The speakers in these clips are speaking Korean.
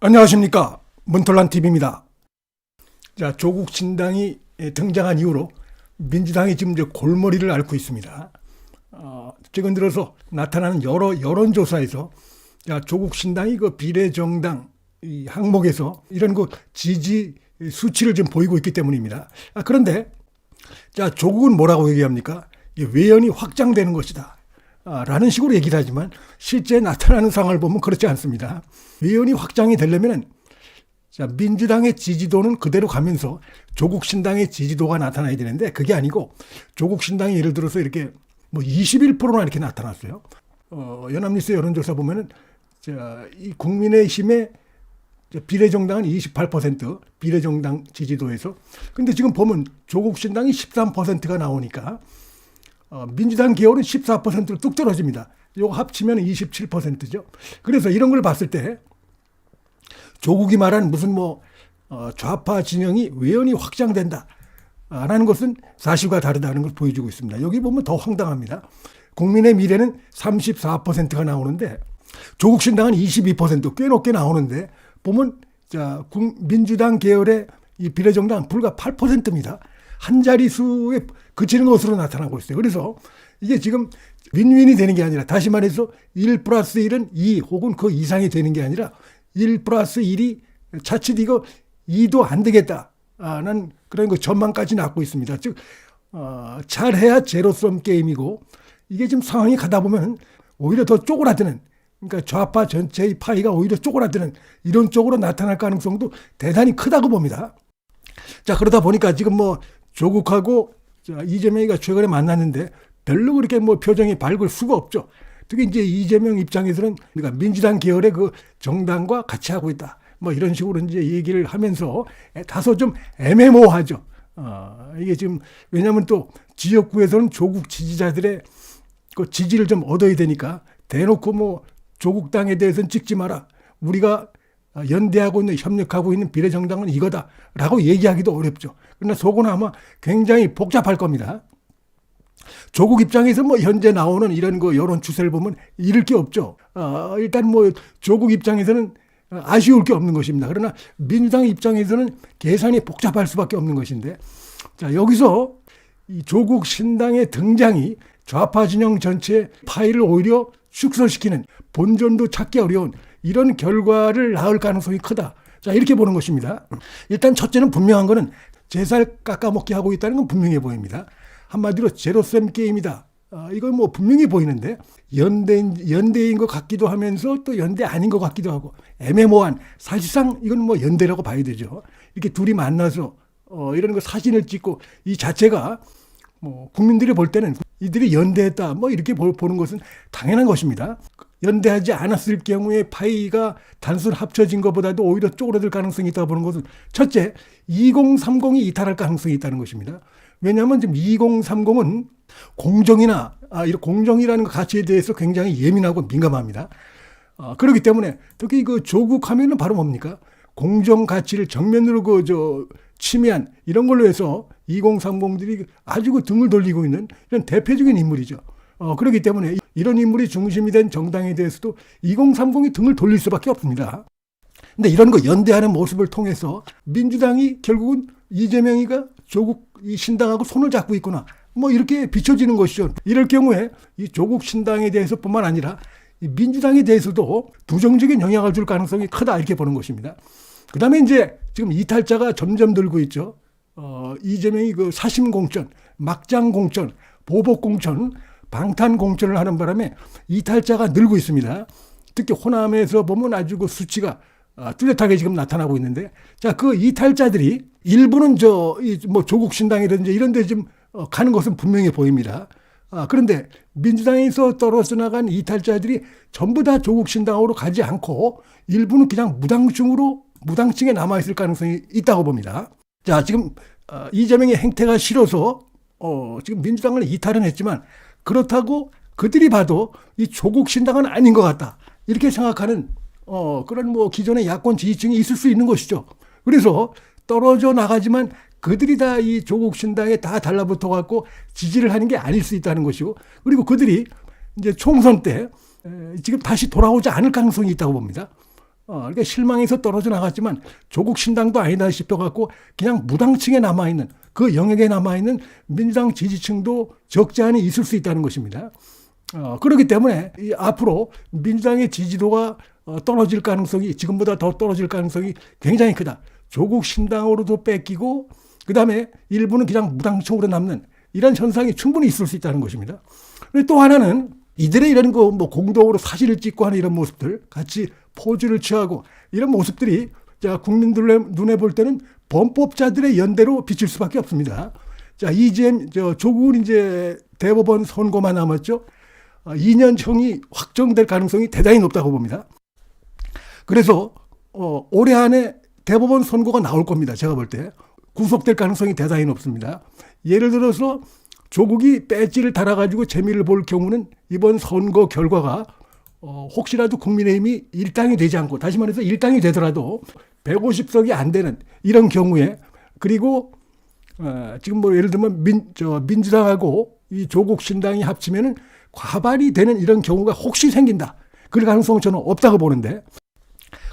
안녕하십니까. 문털란TV입니다. 자, 조국 신당이 등장한 이후로 민주당이 지금 이제 골머리를 앓고 있습니다. 최근 들어서 나타나는 여러 여론조사에서 자, 조국 신당이 그 비례정당 이 항목에서 이런 그 지지 수치를 좀 보이고 있기 때문입니다. 그런데 자, 조국은 뭐라고 얘기합니까? 외연이 확장되는 것이다. 라는 식으로 얘기를 하지만 실제 나타나는 상황을 보면 그렇지 않습니다. 외연이 확장이 되려면 자, 민주당의 지지도는 그대로 가면서 조국 신당의 지지도가 나타나야 되는데 그게 아니고 조국 신당이 예를 들어서 이렇게 뭐 21%나 이렇게 나타났어요. 연합뉴스 여론조사 보면은 자, 이 국민의힘의 비례정당은 28% 비례정당 지지도에서 근데 지금 보면 조국 신당이 13%가 나오니까 민주당 계열은 14%로 뚝 떨어집니다. 이거 합치면 27%죠. 그래서 이런 걸 봤을 때 조국이 말한 무슨 좌파 진영이 외연이 확장된다 라는 것은 사실과 다르다는 걸 보여주고 있습니다. 여기 보면 더 황당합니다. 국민의 미래는 34%가 나오는데 조국 신당은 22%꽤 높게 나오는데 보면 자, 민주당 계열의 이 비례정당 불과 8%입니다. 한 자릿수에 그치는 것으로 나타나고 있어요. 그래서 이게 지금 윈윈이 되는 게 아니라 다시 말해서 1 플러스 1은 2 혹은 그 이상이 되는 게 아니라 1 플러스 1이 자칫 이거 2도 안 되겠다는 그런 그 전망까지 낳고 있습니다. 즉 잘해야 제로섬 게임이고 이게 지금 상황이 가다 보면 오히려 더 쪼그라드는 그러니까 좌파 전체의 파이가 오히려 쪼그라드는 이런 쪽으로 나타날 가능성도 대단히 크다고 봅니다. 자, 그러다 보니까 지금 조국하고 이재명이가 최근에 만났는데 별로 그렇게 표정이 밝을 수가 없죠. 특히 이제 이재명 입장에서는 그러니까 민주당 계열의 그 정당과 같이 하고 있다. 이런 식으로 이제 얘기를 하면서 다소 좀 애매모호하죠. 이게 지금 왜냐하면 또 지역구에서는 조국 지지자들의 그 지지를 좀 얻어야 되니까 대놓고 조국 당에 대해서는 찍지 마라. 우리가 연대하고 있는 협력하고 있는 비례정당은 이거다라고 얘기하기도 어렵죠. 그러나 속은 아마 굉장히 복잡할 겁니다. 조국 입장에서 현재 나오는 이런 거 여론 추세를 보면 잃을 게 없죠. 일단 조국 입장에서는 아쉬울 게 없는 것입니다. 그러나 민주당 입장에서는 계산이 복잡할 수밖에 없는 것인데 자, 여기서 이 조국 신당의 등장이 좌파 진영 전체 파일을 오히려 축소시키는 본전도 찾기 어려운 이런 결과를 낳을 가능성이 크다. 자, 이렇게 보는 것입니다. 일단 첫째는 분명한 거는 제살 깎아먹기 하고 있다는 건 분명해 보입니다. 한마디로 제로섬 게임이다. 이건 분명히 보이는데 연대인 것 같기도 하면서 또 연대 아닌 것 같기도 하고 애매모호한 사실상 이건 연대라고 봐야 되죠. 이렇게 둘이 만나서 이런 거 사진을 찍고 이 자체가 국민들이 볼 때는 이들이 연대했다 이렇게 보는 것은 당연한 것입니다. 연대하지 않았을 경우에 파이가 단순 합쳐진 것보다도 오히려 쪼그라들 가능성이 있다고 보는 것은 첫째 2030이 이탈할 가능성이 있다는 것입니다. 왜냐하면 지금 2030은 공정이나 이런 공정이라는 가치에 대해서 굉장히 예민하고 민감합니다. 그렇기 때문에 특히 그 조국 하면은 바로 뭡니까? 공정 가치를 정면으로 침해한 이런 걸로 해서 2030들이 아주 등을 돌리고 있는 이런 대표적인 인물이죠. 그렇기 때문에 이런 인물이 중심이 된 정당에 대해서도 2030이 등을 돌릴 수밖에 없습니다. 근데 이런 거 연대하는 모습을 통해서 민주당이 결국은 이재명이가 조국 이 신당하고 손을 잡고 있구나. 이렇게 비춰지는 것이죠. 이럴 경우에 이 조국 신당에 대해서뿐만 아니라 이 민주당에 대해서도 부정적인 영향을 줄 가능성이 크다 이렇게 보는 것입니다. 그다음에 이제 지금 이탈자가 점점 늘고 있죠. 이재명이 그 사심 공천, 막장 공천, 보복 공천, 방탄 공천을 하는 바람에 이탈자가 늘고 있습니다. 특히 호남에서 보면 아주 그 수치가 뚜렷하게 지금 나타나고 있는데, 자, 그 이탈자들이 일부는 조국 신당이라든지 이런 데 좀 가는 것은 분명히 보입니다. 그런데 민주당에서 떨어져 나간 이탈자들이 전부 다 조국 신당으로 가지 않고 일부는 그냥 무당층에 남아있을 가능성이 있다고 봅니다. 자, 지금 이재명의 행태가 싫어서 지금 민주당을 이탈은 했지만 그렇다고 그들이 봐도 이 조국 신당은 아닌 것 같다. 이렇게 생각하는 그런 기존의 야권 지지층이 있을 수 있는 것이죠. 그래서 떨어져 나가지만 그들이 다 이 조국 신당에 다 달라붙어 갖고 지지를 하는 게 아닐 수 있다는 것이고, 그리고 그들이 이제 총선 때 지금 다시 돌아오지 않을 가능성이 있다고 봅니다. 그러니까 실망해서 떨어져 나갔지만 조국 신당도 아니다 싶어갖고 그냥 무당층에 남아있는 그 영역에 남아있는 민주당 지지층도 적지 않이 있을 수 있다는 것입니다. 그렇기 때문에 앞으로 민주당의 지지도가 떨어질 가능성이 지금보다 더 떨어질 가능성이 굉장히 크다. 조국 신당으로도 뺏기고 그다음에 일부는 그냥 무당층으로 남는 이런 현상이 충분히 있을 수 있다는 것입니다. 또 하나는 이들의 이런 거 뭐 공동으로 사진을 찍고 하는 이런 모습들 같이 포즈를 취하고 이런 모습들이 자 국민들 눈에 볼 때는 범법자들의 연대로 비칠 수밖에 없습니다. 자 이젠 조국은 이제 대법원 선고만 남았죠. 2년형이 확정될 가능성이 대단히 높다고 봅니다. 그래서 올해 안에 대법원 선고가 나올 겁니다. 제가 볼 때 구속될 가능성이 대단히 높습니다. 예를 들어서 조국이 배지를 달아가지고 재미를 볼 경우는 이번 선거 결과가 혹시라도 국민의힘이 일당이 되지 않고 다시 말해서 일당이 되더라도 150석이 안 되는 이런 경우에 그리고 지금 뭐 예를 들면 민주당하고 이 조국 신당이 합치면은 과반이 되는 이런 경우가 혹시 생긴다. 그럴 가능성은 저는 없다고 보는데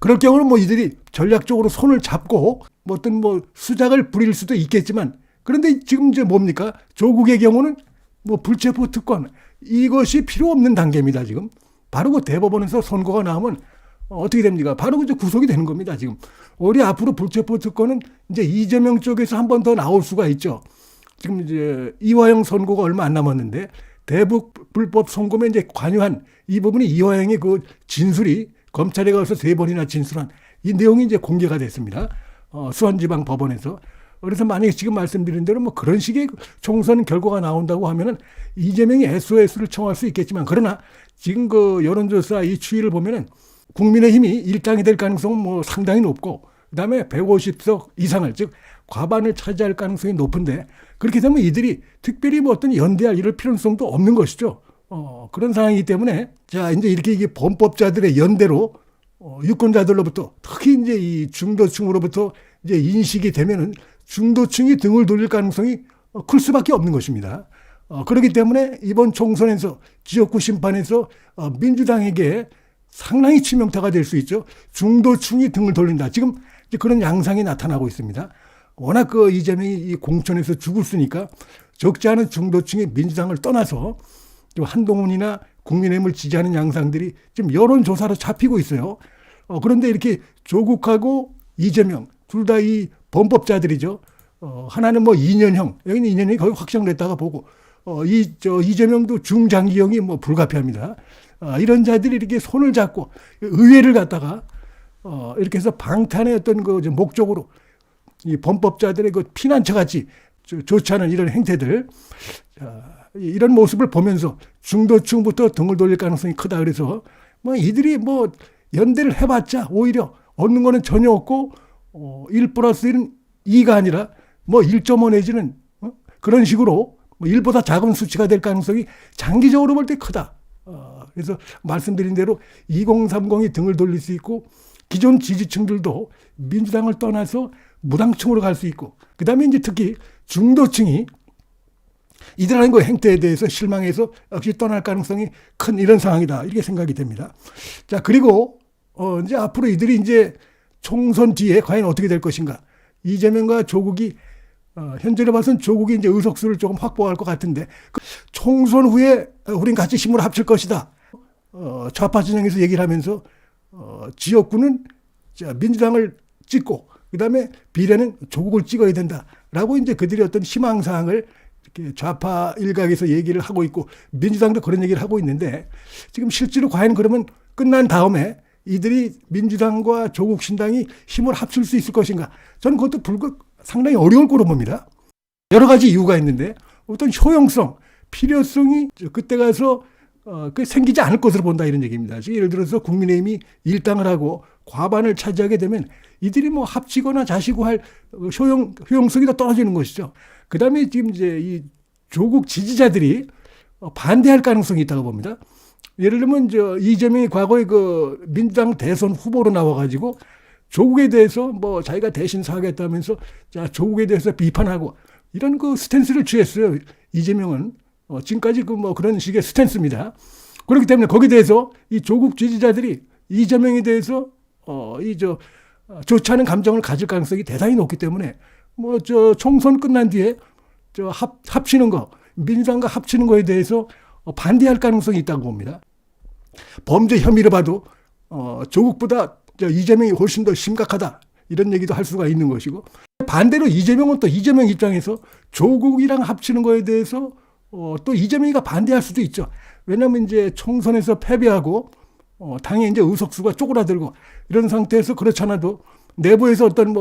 그럴 경우는 뭐 이들이 전략적으로 손을 잡고 뭐 어떤 뭐 수작을 부릴 수도 있겠지만 그런데 지금 이제 뭡니까? 조국의 경우는 뭐 불체포 특권 이것이 필요 없는 단계입니다. 지금 바로 그 대법원에서 선고가 나오면 어떻게 됩니까? 바로 이제 구속이 되는 겁니다. 지금 우리 앞으로 불체포 특권은 이제 이재명 쪽에서 한 번 더 나올 수가 있죠. 지금 이제 이화영 선고가 얼마 안 남았는데 대북 불법 송금에 이제 관여한 이 부분이 이화영의 그 진술이 검찰에 가서 3번이나 진술한 이 내용이 이제 공개가 됐습니다. 수원지방법원에서. 그래서 만약에 지금 말씀드린 대로 뭐 그런 식의 총선 결과가 나온다고 하면은 이재명이 SOS를 청할 수 있겠지만 그러나 지금 그 여론조사 이 추이를 보면은 국민의힘이 일당이 될 가능성은 뭐 상당히 높고 그다음에 150석 이상을 즉 과반을 차지할 가능성이 높은데 그렇게 되면 이들이 특별히 뭐 어떤 연대할 이럴 필요성도 없는 것이죠. 그런 상황이기 때문에 자 이제 이렇게 이게 범법자들의 연대로 유권자들로부터 특히 이제 이 중도층으로부터 이제 인식이 되면은 중도층이 등을 돌릴 가능성이 클 수밖에 없는 것입니다. 그렇기 때문에 이번 총선에서 지역구 심판에서 민주당에게 상당히 치명타가 될 수 있죠. 중도층이 등을 돌린다. 지금 이제 그런 양상이 나타나고 있습니다. 워낙 그 이재명이 이 공천에서 죽었으니까 적지 않은 중도층이 민주당을 떠나서 좀 한동훈이나 국민의힘을 지지하는 양상들이 지금 여론조사로 잡히고 있어요. 그런데 이렇게 조국하고 이재명 둘 다 이 범법자들이죠. 하나는 뭐 2년형, 여기는 2년형이 거의 확정됐다가 보고 이재명도 중장기형이 뭐 불가피합니다. 이런 자들이 이렇게 손을 잡고 의회를 갖다가 이렇게 해서 방탄의 어떤 그 목적으로 이 범법자들의 그 피난처 같이 좋지 않은 이런 행태들 이런 모습을 보면서 중도층부터 등을 돌릴 가능성이 크다. 그래서 뭐 이들이 뭐 연대를 해봤자 오히려 얻는 거는 전혀 없고 1 플러스 1은 2가 아니라 뭐 1.5 내지는 그런 식으로 뭐 1보다 작은 수치가 될 가능성이 장기적으로 볼 때 크다. 그래서 말씀드린 대로 2030이 등을 돌릴 수 있고 기존 지지층들도 민주당을 떠나서 무당층으로 갈 수 있고 그다음에 이제 특히 중도층이 이들하는 그 행태에 대해서 실망해서 역시 떠날 가능성이 큰 이런 상황이다. 이렇게 생각이 됩니다. 자, 그리고 이제 앞으로 이들이 이제 총선 뒤에 과연 어떻게 될 것인가. 이재명과 조국이 현재로 봐서는 조국이 이제 의석수를 조금 확보할 것 같은데 총선 후에 우린 같이 힘을 합칠 것이다. 좌파 진영에서 얘기를 하면서 지역구는 민주당을 찍고 그다음에 비례는 조국을 찍어야 된다라고 이제 그들이 어떤 희망사항을 이렇게 좌파 일각에서 얘기를 하고 있고 민주당도 그런 얘기를 하고 있는데 지금 실제로 과연 그러면 끝난 다음에 이들이 민주당과 조국 신당이 힘을 합칠 수 있을 것인가? 저는 그것도 상당히 어려울 거로 봅니다. 여러 가지 이유가 있는데 어떤 효용성, 필요성이 그때 가서 생기지 않을 것으로 본다 이런 얘기입니다. 예를 들어서 국민의힘이 일당을 하고 과반을 차지하게 되면 이들이 뭐 합치거나 자시고 할 효용성이 더 떨어지는 것이죠. 그 다음에 지금 이제 이 조국 지지자들이 반대할 가능성이 있다고 봅니다. 예를 들면 이재명이 과거에 그 민주당 대선 후보로 나와가지고 조국에 대해서 뭐 자기가 대신 사겠다면서 자 조국에 대해서 비판하고 이런 그 스탠스를 취했어요. 이재명은 지금까지 그 뭐 그런 식의 스탠스입니다. 그렇기 때문에 거기에 대해서 이 조국 지지자들이 이재명에 대해서 좋지 않은 감정을 가질 가능성이 대단히 높기 때문에 총선 끝난 뒤에 합치는 거, 민주당과 합치는 거에 대해서 반대할 가능성이 있다고 봅니다. 범죄 혐의를 봐도 조국보다 이재명이 훨씬 더 심각하다, 이런 얘기도 할 수가 있는 것이고, 반대로 이재명은 또 이재명 입장에서 조국이랑 합치는 거에 대해서 또 이재명이가 반대할 수도 있죠. 왜냐하면 이제 총선에서 패배하고 당의 이제 의석수가 쪼그라들고 이런 상태에서 그렇지 않아도 내부에서 어떤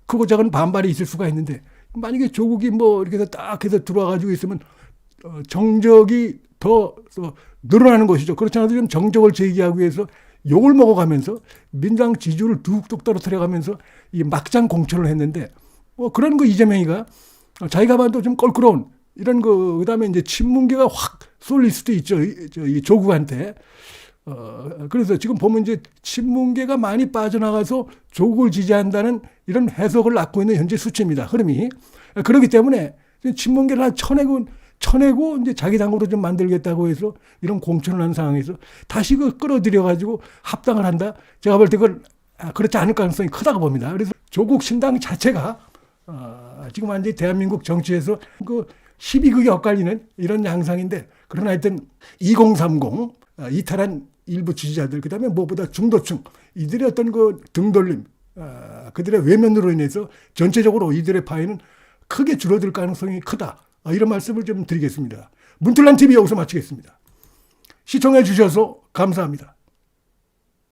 크고 작은 반발이 있을 수가 있는데, 만약에 조국이 이렇게 해서 딱 해서 들어와가지고 있으면 정적이 더 늘어나는 것이죠. 그렇지 않아도 좀 정적을 제기하기 위해서 욕을 먹어가면서 민주당 지지율을 뚝뚝 떨어뜨려가면서 이 막장 공천을 했는데, 그런 거 이재명이가 자기가 봐도 좀 껄끄러운 이런 거, 그다음에 이제 친문계가 확 쏠릴 수도 있죠. 이 조국한테. 그래서 지금 보면 이제 친문계가 많이 빠져나가서 조국을 지지한다는 이런 해석을 낳고 있는 현재 수치입니다. 흐름이. 그렇기 때문에 친문계를 한 쳐내고 이제 자기 당으로 좀 만들겠다고 해서 이런 공천을 한 상황에서 다시 끌어들여가지고 합당을 한다. 제가 볼 때 그건 그렇지 않을 가능성이 크다고 봅니다. 그래서 조국 신당 자체가 지금 완전히 대한민국 정치에서 12극이 엇갈리는 이런 양상인데, 그러나 하여튼 2030 이탈한 일부 지지자들, 그다음에 무엇보다 중도층, 이들의 어떤 등돌림, 그들의 외면으로 인해서 전체적으로 이들의 파이는 크게 줄어들 가능성이 크다. 이런 말씀을 좀 드리겠습니다. 문틀란 TV 여기서 마치겠습니다. 시청해 주셔서 감사합니다.